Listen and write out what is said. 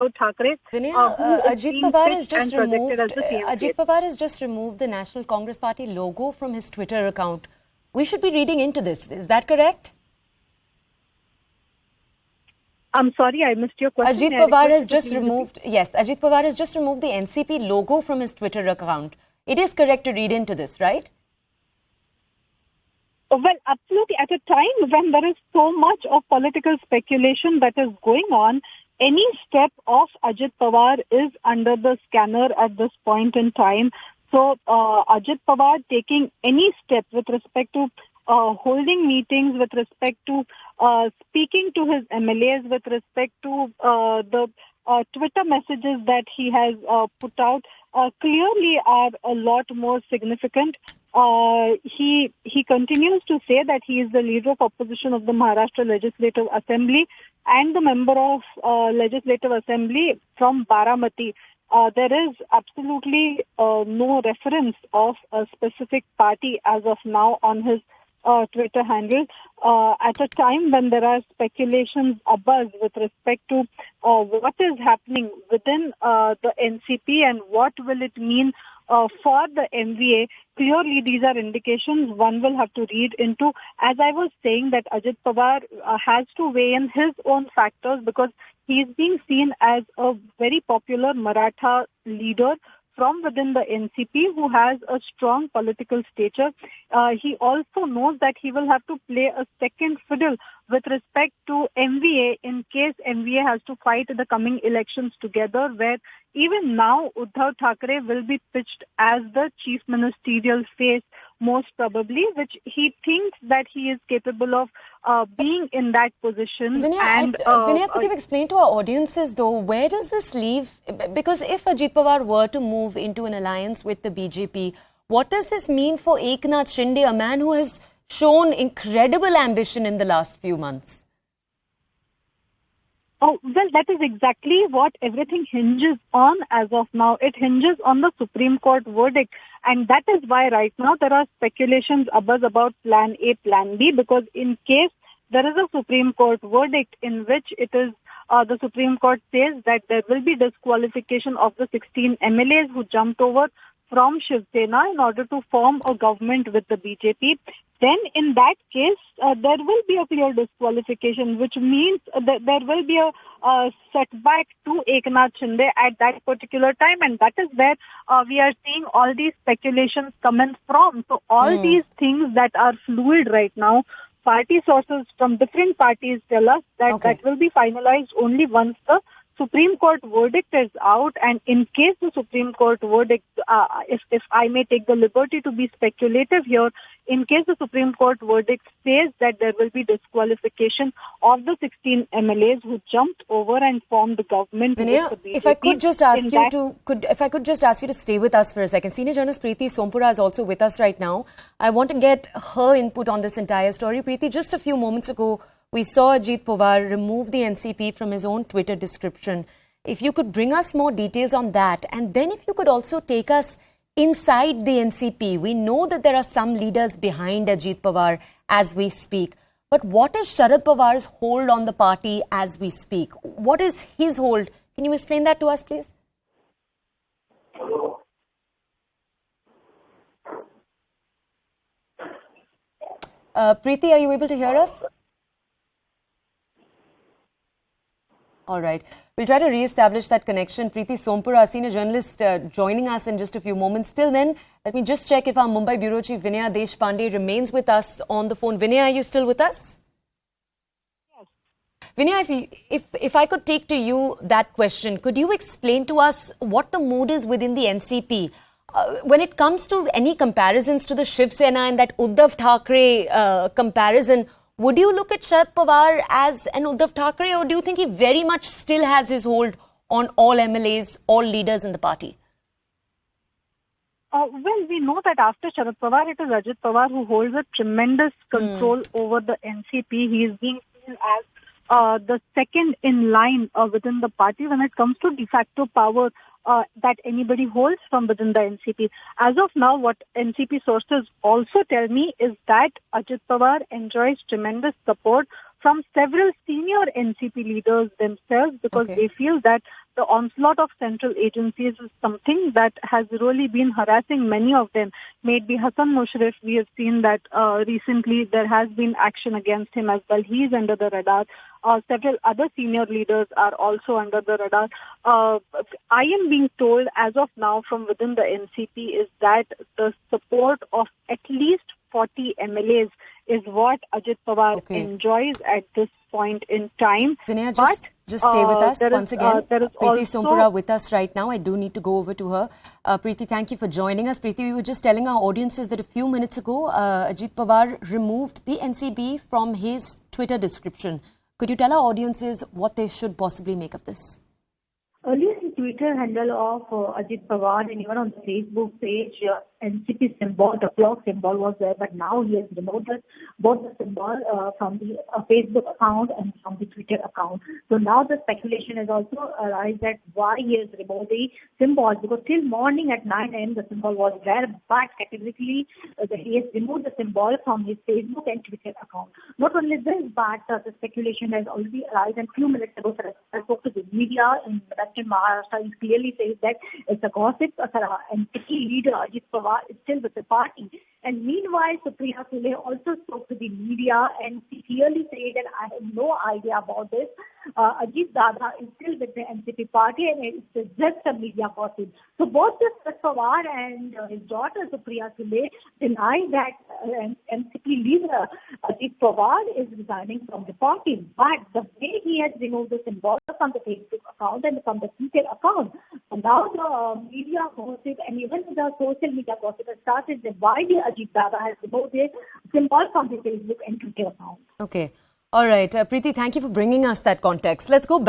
Thackeray, Vinaya, who is Ajit being Pawar has pitched and just projected removed. as the CM Ajit face. Pawar has just removed the National Congress Party logo from his Twitter account. We should be reading into this. Is that correct? I'm sorry, I missed your question. Ajit May I Pawar request has you to just please repeat? removed. Yes, Ajit Pawar has just removed the NCP logo from his Twitter account. It is correct to read into this, right? Well, absolutely. At a time when there is so much of political speculation that is going on, any step of Ajit Pawar is under the scanner at this point in time. So, Ajit Pawar taking any step with respect to holding meetings, with respect to speaking to his MLAs, with respect to the Twitter messages that he has put out, clearly are a lot more significant. He continues to say that he is the leader of opposition of the Maharashtra Legislative Assembly and the member of Legislative Assembly from Baramati. There is absolutely no reference of a specific party as of now on his Twitter handle. At a time when there are speculations abuzz with respect to what is happening within the NCP and what will it mean for the MVA, clearly these are indications one will have to read into. As I was saying, that Ajit Pawar has to weigh in his own factors because he is being seen as a very popular Maratha leader from within the NCP who has a strong political stature. He also knows that he will have to play a second fiddle with respect to MVA in case MVA has to fight the coming elections together, where even now Uddhav Thackeray will be pitched as the chief ministerial face, most probably, which he thinks that he is capable of being in that position. Vinaya, could you explain to our audiences, though, where does this leave? Because if Ajit Pawar were to move into an alliance with the BJP, what does this mean for Eknath Shinde, a man who has shown incredible ambition in the last few months? Oh, well, that is exactly what everything hinges on as of now. It hinges on the Supreme Court verdict. And that is why right now there are speculations abuzz about Plan A, Plan B, because in case there is a Supreme Court verdict in which it is the Supreme Court says that there will be disqualification of the 16 MLAs who jumped over from Shiv Sena in order to form a government with the BJP, then in that case, there will be a clear disqualification, which means that there will be a setback to Eknath Shinde at that particular time. And that is where we are seeing all these speculations coming from. So all these things that are fluid right now, party sources from different parties tell us that that will be finalized only once the Supreme Court verdict is out. And in case the Supreme Court verdict, if I may take the liberty to be speculative here, in case the Supreme Court verdict says that there will be disqualification of the 16 MLAs who jumped over and formed the government Vinaya, with the BJP. if I could just ask you to stay with us for a second. Senior journalist Preeti Sompura is also with us right now. I want to get her input on this entire story. Preeti, just a few moments ago, we saw Ajit Pawar remove the NCP from his own Twitter description. If you could bring us more details on that, and then if you could also take us inside the NCP. We know that there are some leaders behind Ajit Pawar as we speak. But what is Sharad Pawar's hold on the party as we speak? What is his hold? Can you explain that to us, please? Preeti, are you able to hear us? All right. We'll try to re-establish that connection. Preeti Sompura, senior journalist, joining us in just a few moments. Till then, let me just check if our Mumbai Bureau Chief Vinaya Deshpande remains with us on the phone. Vinaya, are you still with us? Yes. Vinaya, if I could take to you that question, could you explain to us what the mood is within the NCP? When it comes to any comparisons to the Shiv Sena and that Uddhav Thackeray comparison, would you look at Sharad Pawar as an Uddhav Thackeray, or do you think he very much still has his hold on all MLAs, all leaders in the party? Well, we know that after Sharad Pawar, it is Ajit Pawar who holds a tremendous control over the NCP. He is being seen as the second in line within the party when it comes to de facto power. that anybody holds from within the NCP. As of now, what NCP sources also tell me is that Ajit Pawar enjoys tremendous support from several senior NCP leaders themselves, because they feel that the onslaught of central agencies is something that has really been harassing many of them. Maybe Hassan Musharraf, we have seen that recently there has been action against him as well. He is under the radar. Several other senior leaders are also under the radar. I am being told as of now from within the NCP is that the support of at least 40 MLAs is what Ajit Pawar enjoys at this point in time. Dinesh, just stay with us once again. Preeti Sompura with us right now. I do need to go over to her. Preeti, thank you for joining us. Preeti, we were just telling our audiences that a few minutes ago, Ajit Pawar removed the NCB from his Twitter description. Could you tell our audiences what they should possibly make of this? Earlier, the Twitter handle of Ajit Pawar and even on the Facebook page, NCP symbol, the clock symbol was there, but now he has removed both the symbol from the Facebook account and from the Twitter account. So now the speculation has also arisen that why he has removed the symbol, because till morning at 9 a.m. the symbol was there, but categorically he has removed the symbol from his Facebook and Twitter account. Not only this, but the speculation has already arisen. A few minutes ago, I spoke to the media in Western Maharashtra. He clearly says that it's a gossip. And NCP leader Ajit Pawar is still with the party. And meanwhile, Supriya Sule also spoke to the media and she clearly said that I have no idea about this. Ajit Dada is still with the NCP party and it's just a media gossip. So both Ajit Pawar and his daughter Supriya Sule deny that NCP leader Ajit Pawar is resigning from the party. But the way he has removed the symbol from the Facebook account and from the Twitter account, so now the media gossip and even the social media gossip has started that why the Ajit Dada has removed the symbol from the Facebook and Twitter account. Okay. All right. Preeti, thank you for bringing us that context. Let's go back.